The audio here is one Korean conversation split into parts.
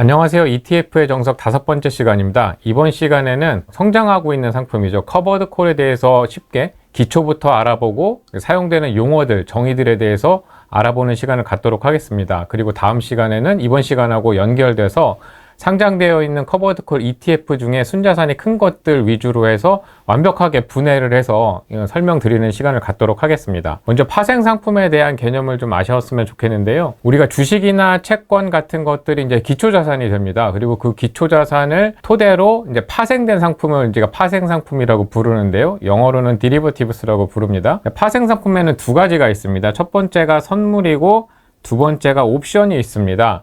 안녕하세요. ETF의 정석 5번째 시간입니다. 이번 시간에는 성장하고 있는 상품이죠. 커버드 콜에 대해서 쉽게 기초부터 알아보고 사용되는 용어들, 정의들에 대해서 알아보는 시간을 갖도록 하겠습니다. 그리고 다음 시간에는 이번 시간하고 연결돼서 상장되어 있는 커버드 콜 ETF 중에 순자산이 큰 것들 위주로 해서 완벽하게 분해를 해서 설명드리는 시간을 갖도록 하겠습니다. 먼저 파생 상품에 대한 개념을 좀 아셨으면 좋겠는데요. 우리가 주식이나 채권 같은 것들이 이제 기초자산이 됩니다. 그리고 그 기초자산을 토대로 이제 파생된 상품을 우리가 파생 상품이라고 부르는데요. 영어로는 derivatives라고 부릅니다. 파생 상품에는 두 가지가 있습니다. 첫 번째가 선물이고 두 번째가 옵션이 있습니다.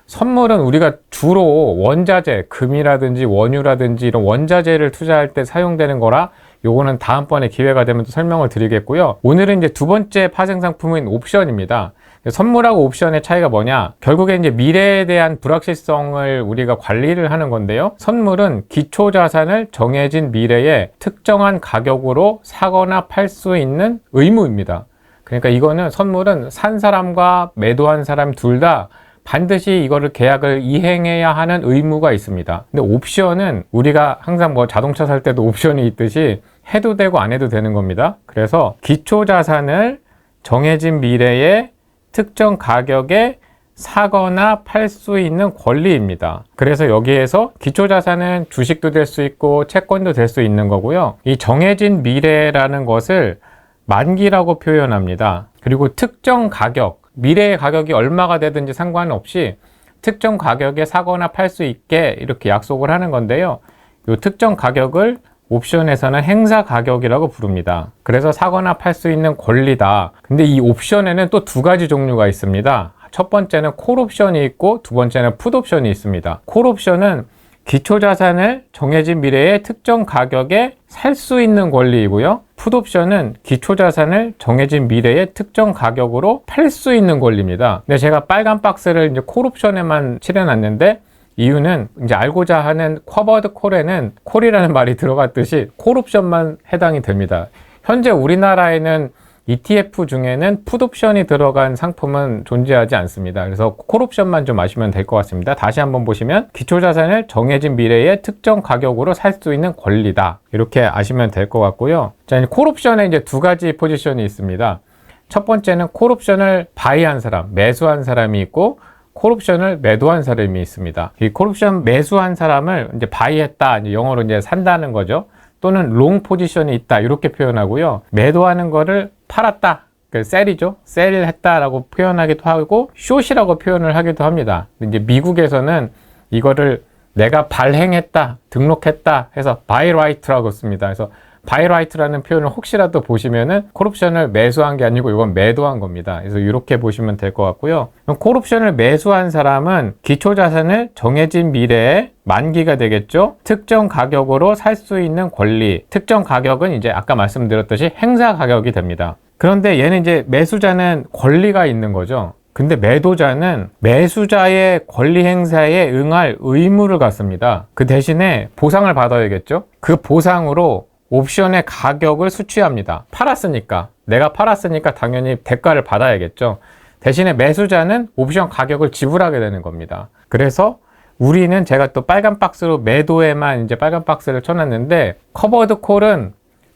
선물은 우리가 주로 원자재, 금이라든지 원유라든지 이런 원자재를 투자할 때 사용되는 거라 요거는 다음번에 기회가 되면 또 설명을 드리겠고요. 오늘은 이제 두 번째 파생 상품인 옵션입니다. 선물하고 옵션의 차이가 뭐냐? 결국에 이제 미래에 대한 불확실성을 우리가 관리를 하는 건데요. 선물은 기초 자산을 정해진 미래에 특정한 가격으로 사거나 팔 수 있는 의무입니다. 그러니까 이거는 선물은 산 사람과 매도한 사람 둘 다 반드시 이거를 계약을 이행해야 하는 의무가 있습니다. 근데 옵션은 우리가 항상 뭐 자동차 살 때도 옵션이 있듯이 해도 되고 안 해도 되는 겁니다. 그래서 기초 자산을 정해진 미래에 특정 가격에 사거나 팔 수 있는 권리입니다. 그래서 여기에서 기초 자산은 주식도 될 수 있고 채권도 될 수 있는 거고요. 이 정해진 미래라는 것을 만기라고 표현합니다. 그리고 특정 가격, 미래의 가격이 얼마가 되든지 상관없이 특정 가격에 사거나 팔 수 있게 이렇게 약속을 하는 건데요. 이 특정 가격을 옵션에서는 행사 가격이라고 부릅니다. 그래서 사거나 팔 수 있는 권리다. 근데 이 옵션에는 또 두 가지 종류가 있습니다. 첫 번째는 콜 옵션이 있고 두 번째는 풋 옵션이 있습니다. 콜 옵션은 기초 자산을 정해진 미래의 특정 가격에 살 수 있는 권리이고요. 풋 옵션은 기초 자산을 정해진 미래의 특정 가격으로 팔 수 있는 권리입니다. 근데 제가 빨간 박스를 이제 콜 옵션에만 칠해놨는데 이유는 이제 알고자 하는 커버드 콜에는 콜이라는 말이 들어갔듯이 콜 옵션만 해당이 됩니다. 현재 우리나라에는 ETF 중에는 풋 옵션이 들어간 상품은 존재하지 않습니다. 그래서 콜 옵션만 좀 아시면 될 것 같습니다. 다시 한번 보시면 기초 자산을 정해진 미래의 특정 가격으로 살 수 있는 권리다. 이렇게 아시면 될 것 같고요. 자, 콜 옵션에 이제 두 가지 포지션이 있습니다. 첫 번째는 콜 옵션을 바이한 사람, 매수한 사람이 있고 콜 옵션을 매도한 사람이 있습니다. 이 콜 옵션 매수한 사람을 이제 바이했다, 이제 영어로 이제 산다는 거죠. 또는 롱 포지션이 있다 이렇게 표현하고요. 매도하는 거를 팔았다, 그 셀이죠. 셀을 했다라고 표현하기도 하고 숏이라고 표현을 하기도 합니다. 이제 미국에서는 이거를 내가 발행했다, 등록했다 해서 바이 라이트라고 씁니다. 그래서 바이 라이트라는 표현을 혹시라도 보시면은 콜옵션을 매수한 게 아니고 이건 매도한 겁니다. 그래서 이렇게 보시면 될 것 같고요. 콜옵션을 매수한 사람은 기초 자산을 정해진 미래에 만기가 되겠죠. 특정 가격으로 살 수 있는 권리. 특정 가격은 이제 아까 말씀드렸듯이 행사 가격이 됩니다. 그런데 얘는 이제 매수자는 권리가 있는 거죠. 근데 매도자는 매수자의 권리 행사에 응할 의무를 갖습니다. 그 대신에 보상을 받아야겠죠. 그 보상으로 옵션의 가격을 수취합니다. 팔았으니까, 내가 팔았으니까 당연히 대가를 받아야겠죠. 대신에 매수자는 옵션 가격을 지불하게 되는 겁니다. 그래서 우리는 제가 또 빨간 박스로 매도에만 이제 빨간 박스를 쳐놨는데 커버드 콜은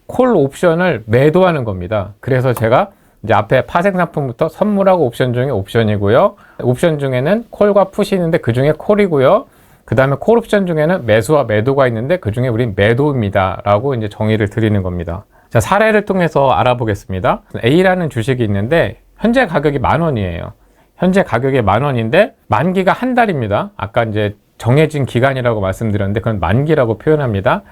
콜 옵션을 매도하는 겁니다. 그래서 제가 이제 앞에 파생 상품부터 선물하고 옵션 중에 옵션이고요. 옵션 중에는 콜과 풋이 있는데 그 중에 콜이고요. 그 다음에 콜 옵션 중에는 매수와 매도가 있는데 그 중에 우린 매도입니다 라고 이제 정의를 드리는 겁니다. 자, 사례를 통해서 알아보겠습니다. A라는 주식이 있는데 현재 가격이 10,000원이에요. 현재 가격이 10,000원인데 만기가 한 달입니다. 아까 이제 정해진 기간이라고 말씀드렸는데 그건 만기라고 표현합니다.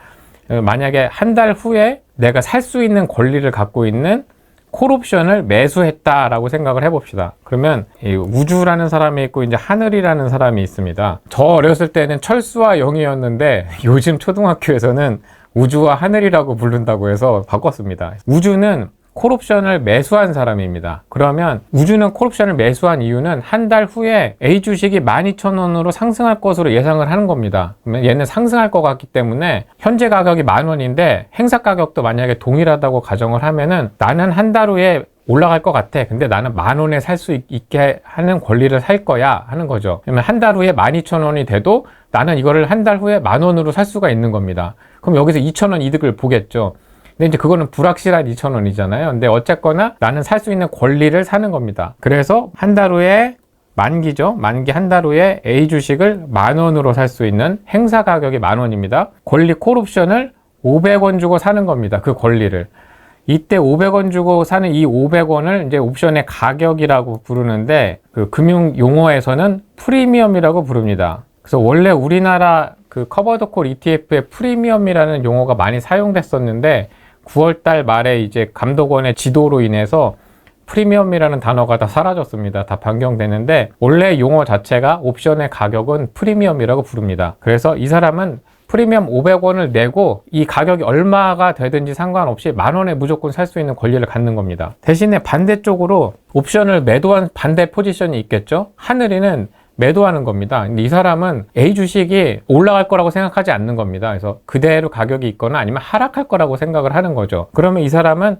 만약에 한 달 후에 내가 살 수 있는 권리를 갖고 있는 콜 옵션을 매수했다라고 생각을 해봅시다. 그러면 우주라는 사람이 있고 이제 하늘이라는 사람이 있습니다. 저 어렸을 때는 철수와 영이었는데 요즘 초등학교에서는 우주와 하늘이라고 부른다고 해서 바꿨습니다. 우주는 콜옵션을 매수한 사람입니다. 그러면 우주는 콜옵션을 매수한 이유는 한 달 후에 A 주식이 12,000원으로 상승할 것으로 예상을 하는 겁니다. 그러면 얘는 상승할 것 같기 때문에 현재 가격이 10,000원인데 행사 가격도 만약에 동일하다고 가정을 하면은 나는 한 달 후에 올라갈 것 같아. 근데 나는 10,000원에 살 수 있게 하는 권리를 살 거야 하는 거죠. 그러면 한 달 후에 12,000원이 돼도 나는 이거를 한 달 후에 10,000원으로 살 수가 있는 겁니다. 그럼 여기서 2,000원 이득을 보겠죠. 근데 이제 그거는 불확실한 2,000원이잖아요. 근데 어쨌거나 나는 살 수 있는 권리를 사는 겁니다. 그래서 한 달 후에 만기죠. 만기 한 달 후에 A 주식을 10,000원으로 살 수 있는 행사 가격이 10,000원입니다. 권리 콜옵션을 500원 주고 사는 겁니다. 그 권리를. 이때 500원 주고 사는 이 500원을 이제 옵션의 가격이라고 부르는데 그 금융 용어에서는 프리미엄이라고 부릅니다. 그래서 원래 우리나라 그 커버드콜 ETF의 프리미엄이라는 용어가 많이 사용됐었는데 9월달 말에 이제 감독원의 지도로 인해서 프리미엄이라는 단어가 다 사라졌습니다. 다 변경되는데 원래 용어 자체가 옵션의 가격은 프리미엄이라고 부릅니다. 그래서 이 사람은 프리미엄 500원을 내고 이 가격이 얼마가 되든지 상관없이 10,000원에 무조건 살 수 있는 권리를 갖는 겁니다. 대신에 반대쪽으로 옵션을 매도한 반대 포지션이 있겠죠. 하늘이는 매도하는 겁니다. 근데 이 사람은 A 주식이 올라갈 거라고 생각하지 않는 겁니다. 그래서 그대로 가격이 있거나 아니면 하락할 거라고 생각을 하는 거죠. 그러면 이 사람은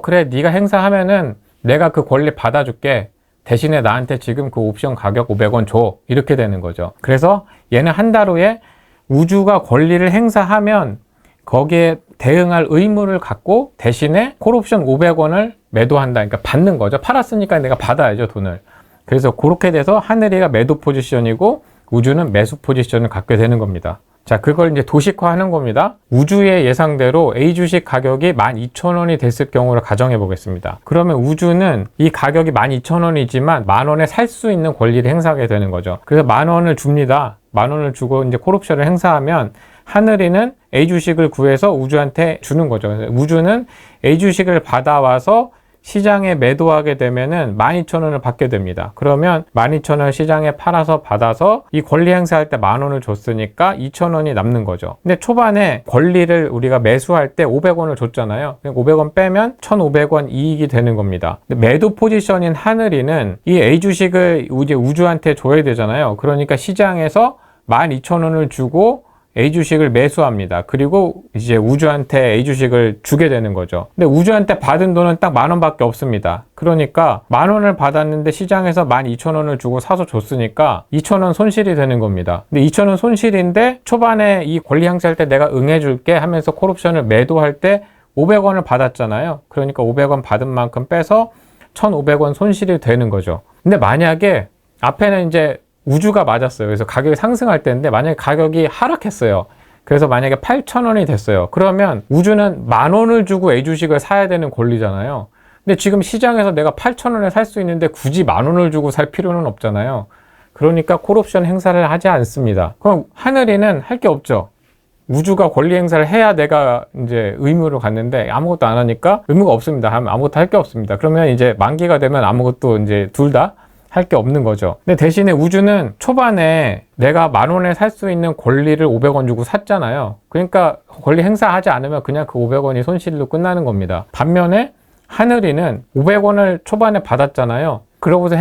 그래 네가 행사하면은 내가 그 권리 받아줄게. 대신에 나한테 지금 그 옵션 가격 500원 줘. 이렇게 되는 거죠. 그래서 얘는 한 달 후에 우주가 권리를 행사하면 거기에 대응할 의무를 갖고 대신에 콜옵션 500원을 매도한다. 그러니까 받는 거죠. 팔았으니까 내가 받아야죠, 돈을. 그래서 그렇게 돼서 하늘이가 매도 포지션이고 우주는 매수 포지션을 갖게 되는 겁니다. 자, 그걸 이제 도식화하는 겁니다. 우주의 예상대로 A 주식 가격이 12,000원이 됐을 경우를 가정해 보겠습니다. 그러면 우주는 이 가격이 12,000원이지만 10,000원에 살 수 있는 권리를 행사하게 되는 거죠. 그래서 10,000원을 줍니다. 10,000원을 주고 이제 콜옵션을 행사하면 하늘이는 A 주식을 구해서 우주한테 주는 거죠. 그래서 우주는 A 주식을 받아와서 시장에 매도하게 되면은 12,000원을 받게 됩니다. 그러면 12,000원 시장에 팔아서 받아서 이 권리 행사할 때 10,000원을 줬으니까 2,000원이 남는 거죠. 근데 초반에 권리를 우리가 매수할 때 500원을 줬잖아요. 500원 빼면 1,500원 이익이 되는 겁니다. 근데 매도 포지션인 하늘이는 이 A 주식을 이제 우주한테 줘야 되잖아요. 그러니까 시장에서 12,000원을 주고 A 주식을 매수합니다. 그리고 이제 우주한테 A 주식을 주게 되는 거죠. 근데 우주한테 받은 돈은 딱 10,000원밖에 없습니다. 그러니까 10,000원을 받았는데 시장에서 12,000원을 주고 사서 줬으니까 2,000원 손실이 되는 겁니다. 근데 2,000원 손실인데 초반에 이 권리 행사할 때 내가 응해줄게 하면서 콜옵션을 매도할 때 500원을 받았잖아요. 그러니까 500원 받은 만큼 빼서 1,500원 손실이 되는 거죠. 근데 만약에 앞에는 이제 우주가 맞았어요. 그래서 가격이 상승할 때인데 만약에 가격이 하락했어요. 그래서 만약에 8,000원이 됐어요. 그러면 우주는 10,000원을 주고 A 주식을 사야 되는 권리잖아요. 근데 지금 시장에서 내가 8,000원에 살 수 있는데 굳이 10,000원을 주고 살 필요는 없잖아요. 그러니까 콜옵션 행사를 하지 않습니다. 그럼 하늘이는 할 게 없죠. 우주가 권리 행사를 해야 내가 이제 의무를 갖는데 아무것도 안 하니까 의무가 없습니다. 하면 아무것도 할 게 없습니다. 그러면 이제 만기가 되면 아무것도 이제 둘 다 할 게 없는 거죠. 근데 대신에 우주는 초반에 내가 10,000원에 살 수 있는 권리를 500원 주고 샀잖아요. 그러니까 권리 행사하지 않으면 그냥 그 500원이 손실로 끝나는 겁니다. 반면에 하늘이는 500원을 초반에 받았잖아요. 그러고서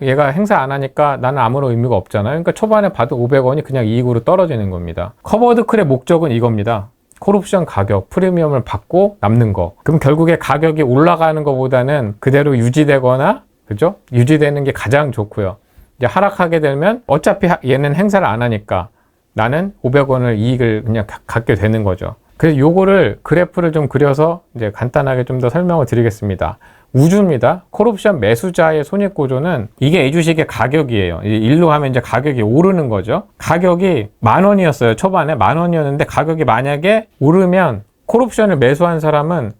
얘가 행사 안 하니까 나는 아무런 의미가 없잖아요. 그러니까 초반에 받은 500원이 그냥 이익으로 떨어지는 겁니다. 커버드콜의 목적은 이겁니다. 콜옵션 가격, 프리미엄을 받고 남는 거. 그럼 결국에 가격이 올라가는 것보다는 그대로 유지되거나 그죠? 유지되는 게 가장 좋고요. 이제 하락하게 되면 어차피 얘는 행사를 안 하니까 나는 500원을 이익을 그냥 갖게 되는 거죠. 그래서 요거를 그래프를 좀 그려서 이제 간단하게 좀 더 설명을 드리겠습니다. 우주입니다. 콜옵션 매수자의 손익구조는 이게 A 주식의 가격이에요. 일로 하면 이제 가격이 오르는 거죠. 가격이 10,000원이었어요. 초반에 10,000원이었는데 가격이 만약에 오르면 콜옵션을 매수한 사람은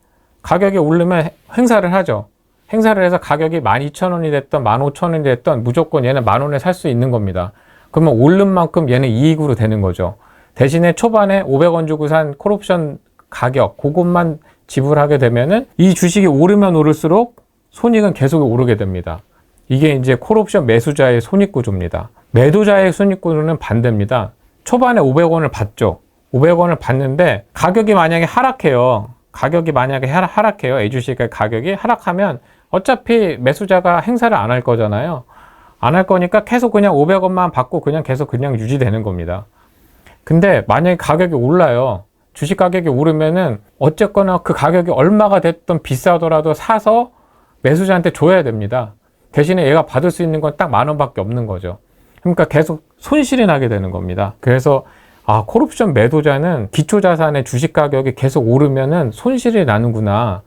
가격이 오르면 행사를 하죠. 행사를 해서 가격이 12,000원이 됐던 15,000원이 됐던 무조건 얘는 10,000원에 살 수 있는 겁니다. 그러면 오른 만큼 얘는 이익으로 되는 거죠. 대신에 초반에 500원 주고 산 콜옵션 가격 그것만 지불하게 되면은 이 주식이 오르면 오를수록 손익은 계속 오르게 됩니다. 이게 이제 콜옵션 매수자의 손익구조입니다. 매도자의 손익구조는 반대입니다. 초반에 500원을 받죠. 500원을 받는데 가격이 만약에 하락해요. A 주식의 가격이 하락하면 어차피 매수자가 행사를 안 할 거잖아요. 안 할 거니까 계속 그냥 500원만 받고 그냥 계속 그냥 유지되는 겁니다. 근데 만약에 가격이 올라요. 주식 가격이 오르면은 어쨌거나 그 가격이 얼마가 됐든 비싸더라도 사서 매수자한테 줘야 됩니다. 대신에 얘가 받을 수 있는 건 딱 10,000원밖에 없는 거죠. 그러니까 계속 손실이 나게 되는 겁니다. 그래서 콜옵션 매도자는 기초자산의 주식 가격이 계속 오르면은 손실이 나는구나.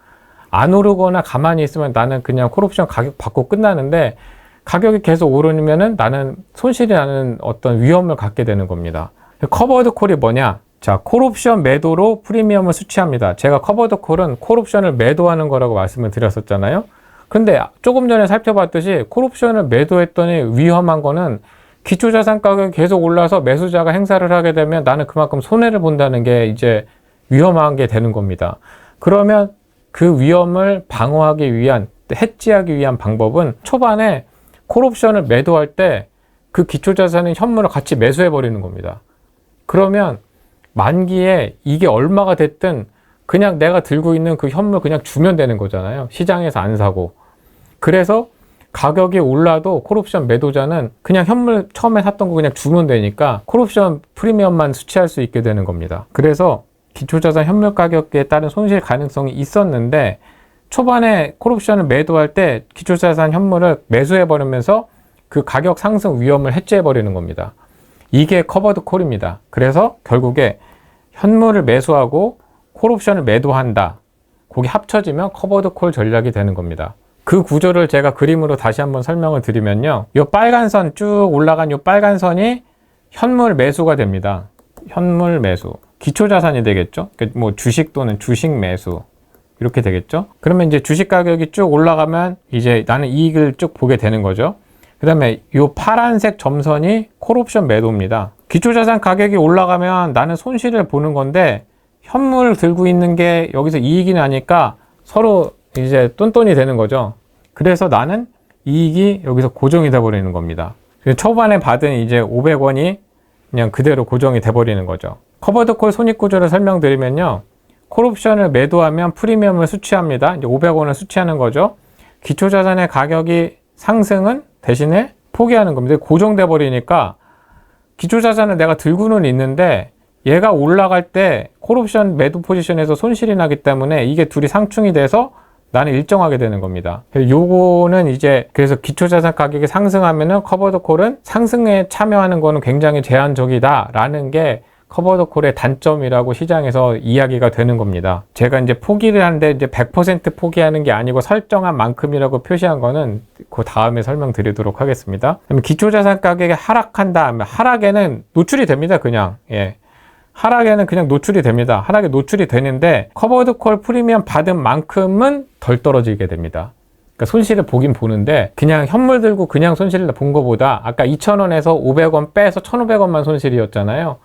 안 오르거나 가만히 있으면 나는 그냥 콜옵션 가격 받고 끝나는데, 가격이 계속 오르면은 나는 손실이 나는 어떤 위험을 갖게 되는 겁니다. 커버드 콜이 뭐냐? 자, 콜옵션 매도로 프리미엄을 수취합니다. 제가 커버드 콜은 콜옵션을 매도하는 거라고 말씀을 드렸었잖아요. 근데 조금 전에 살펴봤듯이 콜옵션을 매도했더니 위험한 거는 기초자산 가격이 계속 올라서 매수자가 행사를 하게 되면 나는 그만큼 손해를 본다는 게 이제 위험한 게 되는 겁니다. 그러면 그 위험을 방어하기 위한, 해지하기 위한 방법은 초반에 콜옵션을 매도할 때 그 기초자산인 현물을 같이 매수해 버리는 겁니다. 그러면 만기에 이게 얼마가 됐든 그냥 내가 들고 있는 그 현물 그냥 주면 되는 거잖아요. 시장에서 안 사고. 그래서 가격이 올라도 콜옵션 매도자는 그냥 현물 처음에 샀던 거 그냥 주면 되니까 콜옵션 프리미엄만 수취할 수 있게 되는 겁니다. 그래서 기초자산 현물 가격에 따른 손실 가능성이 있었는데, 초반에 콜옵션을 매도할 때 기초자산 현물을 매수해 버리면서 그 가격 상승 위험을 해지해 버리는 겁니다. 이게 커버드 콜입니다. 그래서 결국에 현물을 매수하고 콜옵션을 매도한다. 그게 합쳐지면 커버드 콜 전략이 되는 겁니다. 그 구조를 제가 그림으로 다시 한번 설명을 드리면요. 이 빨간 선 쭉 올라간 이 빨간 선이 현물 매수가 됩니다. 현물 매수. 기초자산이 되겠죠. 뭐 주식 또는 주식 매수. 이렇게 되겠죠. 그러면 이제 주식 가격이 쭉 올라가면 이제 나는 이익을 쭉 보게 되는 거죠. 그 다음에 이 파란색 점선이 콜옵션 매도입니다. 기초자산 가격이 올라가면 나는 손실을 보는 건데, 현물 들고 있는 게 여기서 이익이 나니까 서로 이제 똔똔이 되는 거죠. 그래서 나는 이익이 여기서 고정이 돼 버리는 겁니다. 초반에 받은 이제 500원이 그냥 그대로 고정이 돼 버리는 거죠. 커버드 콜 손익 구조를 설명드리면요. 콜옵션을 매도하면 프리미엄을 수취합니다. 이제 500원을 수취하는 거죠. 기초자산의 가격이 상승은 대신에 포기하는 겁니다. 고정돼 버리니까 기초자산을 내가 들고는 있는데 얘가 올라갈 때 콜옵션 매도 포지션에서 손실이 나기 때문에 이게 둘이 상충이 돼서 나는 일정하게 되는 겁니다. 요거는 이제 그래서 기초자산 가격이 상승하면은 커버드 콜은 상승에 참여하는 거는 굉장히 제한적이다 라는 게 커버드 콜의 단점이라고 시장에서 이야기가 되는 겁니다. 제가 이제 포기를 하는데 이제 100% 포기하는 게 아니고 설정한 만큼이라고 표시한 거는 그 다음에 설명드리도록 하겠습니다. 그럼 기초자산 가격이 하락한다 하면 하락에는 노출이 됩니다. 그냥 하락에는 그냥 노출이 됩니다. 하락에 노출이 되는데 커버드 콜 프리미엄 받은 만큼은 덜 떨어지게 됩니다. 그러니까 손실을 보긴 보는데 그냥 현물 들고 그냥 손실을 본 거보다 아까 2,000원에서 500원 빼서 1,500원만 손실이었잖아요.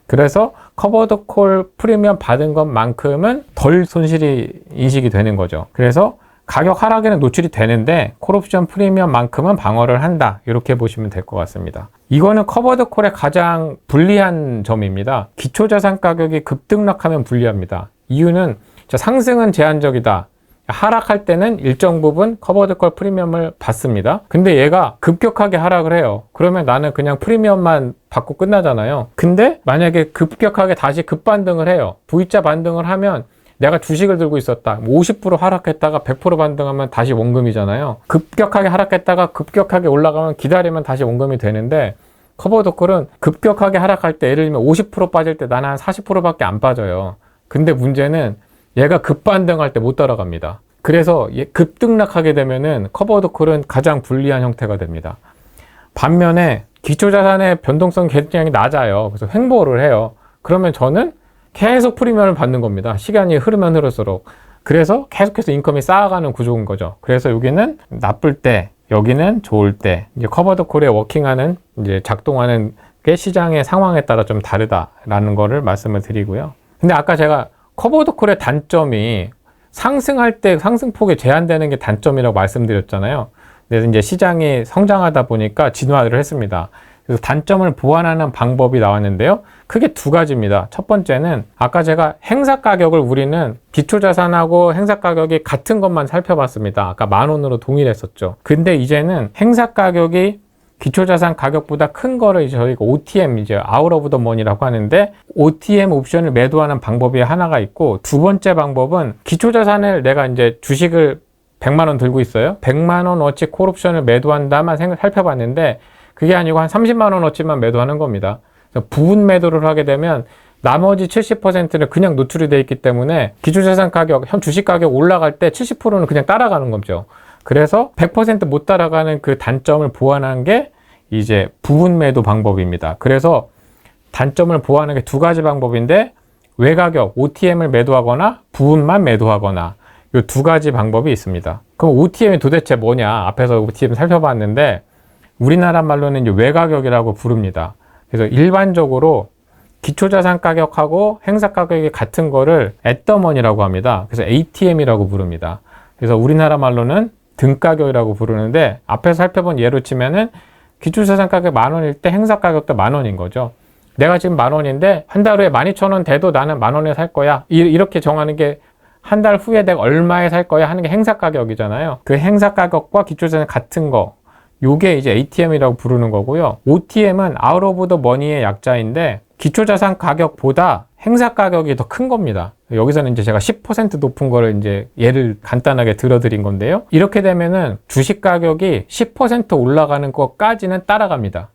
그래서 커버드 콜 프리미엄 받은 것만큼은 덜 손실이 인식이 되는 거죠. 그래서 가격 하락에는 노출이 되는데 콜옵션 프리미엄만큼은 방어를 한다. 이렇게 보시면 될 것 같습니다. 이거는 커버드 콜의 가장 불리한 점입니다. 기초자산 가격이 급등락하면 불리합니다. 이유는 상승은 제한적이다. 하락할 때는 일정 부분 커버드 콜 프리미엄을 받습니다. 근데 얘가 급격하게 하락을 해요. 그러면 나는 그냥 프리미엄만 받고 끝나잖아요. 근데 만약에 급격하게 다시 급반등을 해요. V자 반등을 하면 내가 주식을 들고 있었다. 50% 하락했다가 100% 반등하면 다시 원금이잖아요. 급격하게 하락했다가 급격하게 올라가면 기다리면 다시 원금이 되는데, 커버드 콜은 급격하게 하락할 때 예를 들면 50% 빠질 때 나는 한 40%밖에 안 빠져요. 근데 문제는 얘가 급반등할 때 못 따라갑니다. 그래서 급등락하게 되면은 커버드 콜은 가장 불리한 형태가 됩니다. 반면에 기초자산의 변동성이 굉장히 낮아요. 그래서 횡보를 해요. 그러면 저는 계속 프리미엄을 받는 겁니다. 시간이 흐르면 흐를수록. 그래서 계속해서 인컴이 쌓아가는 구조인 거죠. 그래서 여기는 나쁠 때, 여기는 좋을 때, 이제 커버드 콜에 워킹하는, 이제 작동하는 게 시장의 상황에 따라 좀 다르다라는 거를 말씀을 드리고요. 근데 아까 제가 커버드 콜의 단점이 상승할 때 상승폭이 제한되는 게 단점이라고 말씀드렸잖아요. 그래서 이제 시장이 성장하다 보니까 진화를 했습니다. 그래서 단점을 보완하는 방법이 나왔는데요. 크게 두 가지입니다. 첫 번째는 아까 제가 행사 가격을 우리는 기초자산하고 행사 가격이 같은 것만 살펴봤습니다. 아까 10,000원으로 동일했었죠. 근데 이제는 행사 가격이 기초자산 가격보다 큰 거를 저희가 OTM, 이제 아웃 오브 더 머니라고 하는데, OTM 옵션을 매도하는 방법이 하나가 있고, 두 번째 방법은 기초자산을 내가 이제 주식을 100만 원 들고 있어요. 100만 원어치 콜옵션을 매도한다만 살펴봤는데 그게 아니고 한 30만 원어치만 매도하는 겁니다. 그래서 부분 매도를 하게 되면 나머지 70%는 그냥 노출이 되어 있기 때문에 기초자산 가격, 현 주식 가격 올라갈 때 70%는 그냥 따라가는 거죠. 그래서 100% 못 따라가는 그 단점을 보완한 게 이제 부분 매도 방법입니다. 그래서 단점을 보완하는 게 두 가지 방법인데 외가격, OTM을 매도하거나 부분만 매도하거나 이 두 가지 방법이 있습니다. 그럼 OTM이 도대체 뭐냐? 앞에서 OTM 살펴봤는데 우리나라 말로는 이제 외가격이라고 부릅니다. 그래서 일반적으로 기초자산 가격하고 행사 가격이 같은 거를 앳더머니라고 합니다. 그래서 ATM이라고 부릅니다. 그래서 우리나라 말로는 등가격이라고 부르는데 앞에서 살펴본 예로 치면은 기초자산 가격 10,000원일 때 행사 가격도 10,000원인 거죠. 내가 지금 10,000원인데 한 달 후에 12,000원 돼도 나는 10,000원에 살 거야. 이렇게 정하는 게 한 달 후에 내가 얼마에 살 거야 하는 게 행사 가격이잖아요. 그 행사 가격과 기초자산 같은 거, 요게 이제 ATM이라고 부르는 거고요. OTM은 Out of the Money의 약자인데 기초자산 가격보다 행사 가격이 더 큰 겁니다. 여기서는 이제 제가 10% 높은 거를 이제 예를 간단하게 들어드린 건데요. 이렇게 되면은 주식 가격이 10% 올라가는 것까지는 따라갑니다.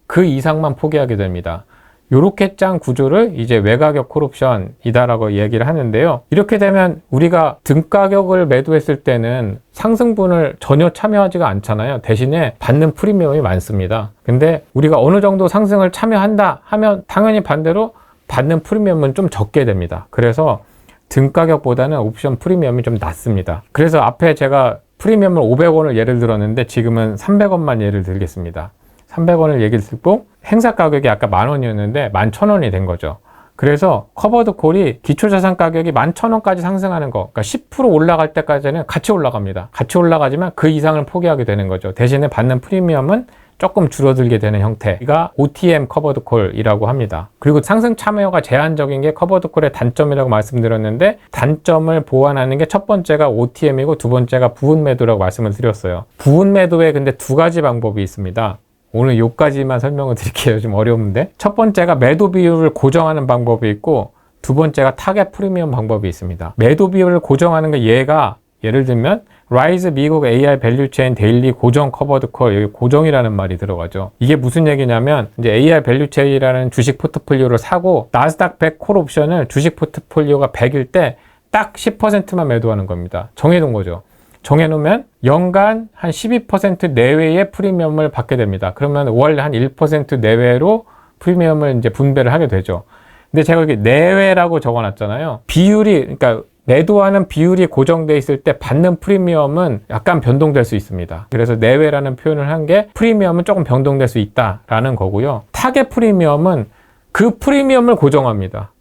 그 이상만 포기하게 됩니다. 요렇게 짠 구조를 이제 외가격 콜옵션이다라고 얘기를 하는데요. 이렇게 되면 우리가 등가격을 매도했을 때는 상승분을 전혀 참여하지가 않잖아요. 대신에 받는 프리미엄이 많습니다. 근데 우리가 어느 정도 상승을 참여한다 하면 당연히 반대로 받는 프리미엄은 좀 적게 됩니다. 그래서 등가격보다는 옵션 프리미엄이 좀 낮습니다. 그래서 앞에 제가 프리미엄을 500원을 예를 들었는데 지금은 300원만 예를 들겠습니다. 300원을 얘기를 듣고 행사 가격이 아까 10,000원이었는데 11,000원이 된 거죠. 그래서 커버드 콜이 기초자산 가격이 11,000원까지 상승하는 거, 그러니까 10% 올라갈 때까지는 같이 올라갑니다. 같이 올라가지만 그 이상을 포기하게 되는 거죠. 대신에 받는 프리미엄은 조금 줄어들게 되는 형태가 OTM 커버드 콜이라고 합니다. 그리고 상승 참여가 제한적인 게 커버드 콜의 단점이라고 말씀드렸는데 단점을 보완하는 게 첫 번째가 OTM이고 두 번째가 부분 매도라고 말씀을 드렸어요. 부분 매도에 근데 두 가지 방법이 있습니다. 오늘 요까지만 설명을 드릴게요. 좀 어려운데. 첫 번째가 매도 비율을 고정하는 방법이 있고 두 번째가 타겟 프리미엄 방법이 있습니다. 매도 비율을 고정하는 게 얘가 예를 들면 라이즈 미국 AI 밸류 체인 데일리 고정 커버드 콜, 여기 고정이라는 말이 들어가죠. 이게 무슨 얘기냐면 이제 AI 밸류 체인이라는 주식 포트폴리오를 사고 나스닥 100 콜 옵션을 주식 포트폴리오가 100일 때 딱 10%만 매도하는 겁니다. 정해놓은 거죠. 정해놓으면 연간 한 12% 내외의 프리미엄을 받게 됩니다. 그러면 월 한 1% 내외로 프리미엄을 이제 분배를 하게 되죠. 근데 제가 여기 내외라고 적어놨잖아요. 비율이, 그러니까 매도하는 비율이 고정되어 있을 때 받는 프리미엄은 약간 변동될 수 있습니다. 그래서 내외라는 표현을 한 게 프리미엄은 조금 변동될 수 있다라는 거고요. 타겟 프리미엄은 그 프리미엄을 고정합니다.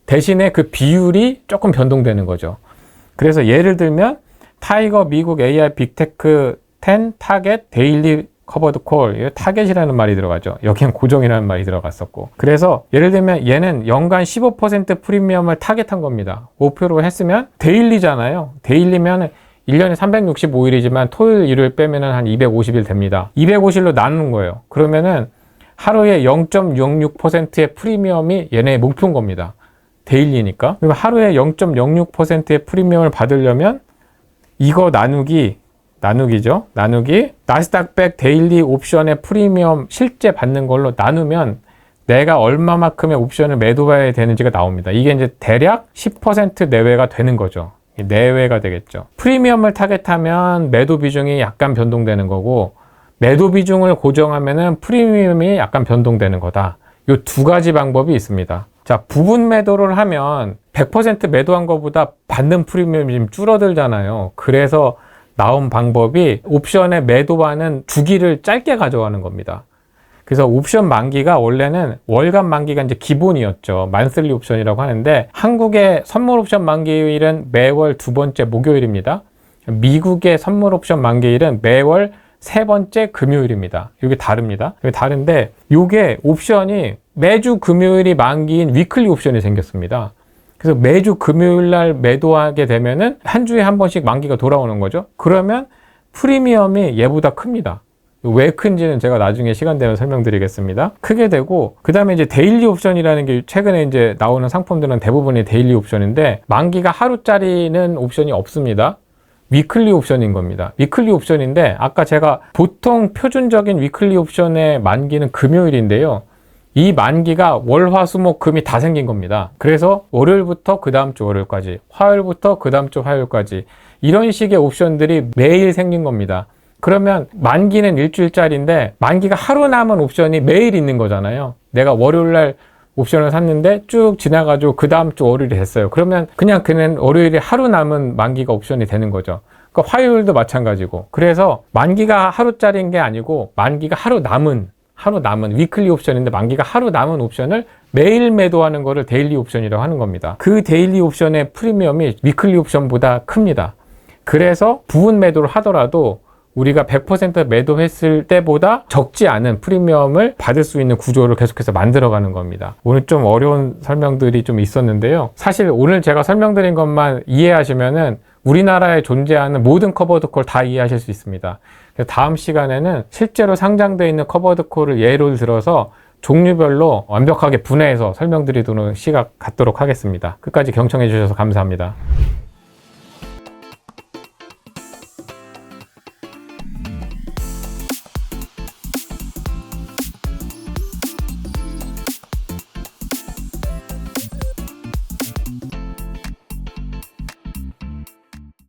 대신에 그 비율이 조금 변동되는 거죠. 그래서 예를 들면 타이거 미국 AI 빅테크 10 타겟 데일리 커버드 콜, 타겟이라는 말이 들어가죠. 여기는 고정이라는 말이 들어갔었고. 그래서 예를 들면 얘는 연간 15% 프리미엄을 타겟한 겁니다. 목표로 했으면 데일리잖아요. 데일리면 1년에 365일이지만 토요일, 일요일 빼면은 한 250일 됩니다. 250일로 나누는 거예요. 그러면은 하루에 0.06%의 프리미엄이 얘네의 목표인 겁니다. 데일리니까. 그럼 하루에 0.06%의 프리미엄을 받으려면 이거 나누기죠. 나누기 나스닥 100 데일리 옵션의 프리미엄 실제 받는 걸로 나누면 내가 얼마만큼의 옵션을 매도해야 되는지가 나옵니다. 이게 이제 대략 10% 내외가 되는 거죠. 내외가 되겠죠. 프리미엄을 타겟하면 매도 비중이 약간 변동되는 거고 매도 비중을 고정하면은 프리미엄이 약간 변동되는 거다. 이 두 가지 방법이 있습니다. 자, 부분 매도를 하면 100% 매도한 것보다 받는 프리미엄이 좀 줄어들잖아요. 그래서 나온 방법이 옵션의 매도하는 주기를 짧게 가져가는 겁니다. 그래서 옵션 만기가 원래는 월간 만기가 이제 기본이었죠. 만슬리 옵션이라고 하는데 한국의 선물 옵션 만기일은 매월 두 번째 목요일입니다. 미국의 선물 옵션 만기일은 매월 세 번째 금요일입니다. 이게 다릅니다. 이게 다른데 이게 옵션이 매주 금요일이 만기인 위클리 옵션이 생겼습니다. 그래서 매주 금요일 날 매도하게 되면은 한 주에 한 번씩 만기가 돌아오는 거죠. 그러면 프리미엄이 얘보다 큽니다. 왜 큰지는 제가 나중에 시간 되면 설명드리겠습니다. 크게 되고, 그 다음에 이제 데일리 옵션이라는 게 최근에 이제 나오는 상품들은 대부분이 데일리 옵션인데, 만기가 하루짜리는 옵션이 없습니다. 위클리 옵션인 겁니다. 위클리 옵션인데 아까 제가 보통 표준적인 위클리 옵션의 만기는 금요일인데요. 이 만기가 월, 화, 수, 목, 금이 다 생긴 겁니다. 그래서 월요일부터 그 다음 주 월요일까지, 화요일부터 그 다음 주 화요일까지 이런 식의 옵션들이 매일 생긴 겁니다. 그러면 만기는 일주일짜리인데 만기가 하루 남은 옵션이 매일 있는 거잖아요. 내가 월요일날 옵션을 샀는데 쭉 지나가지고 그 다음 주 월요일이 됐어요. 그러면 그냥 그는 월요일에 하루 남은 만기가 옵션이 되는 거죠. 그러니까 화요일도 마찬가지고. 그래서 만기가 하루짜리인 게 아니고 만기가 하루 남은 위클리 옵션인데 만기가 하루 남은 옵션을 매일 매도하는 거를 데일리 옵션이라고 하는 겁니다. 그 데일리 옵션의 프리미엄이 위클리 옵션보다 큽니다. 그래서 부분 매도를 하더라도 우리가 100% 매도했을 때보다 적지 않은 프리미엄을 받을 수 있는 구조를 계속해서 만들어가는 겁니다. 오늘 좀 어려운 설명들이 좀 있었는데요. 사실 오늘 제가 설명드린 것만 이해하시면은 우리나라에 존재하는 모든 커버드 콜 다 이해하실 수 있습니다. 다음 시간에는 실제로 상장되어 있는 커버드 콜을 예를 들어서 종류별로 완벽하게 분해해서 설명드리도록 시간 갖도록 하겠습니다. 끝까지 경청해 주셔서 감사합니다.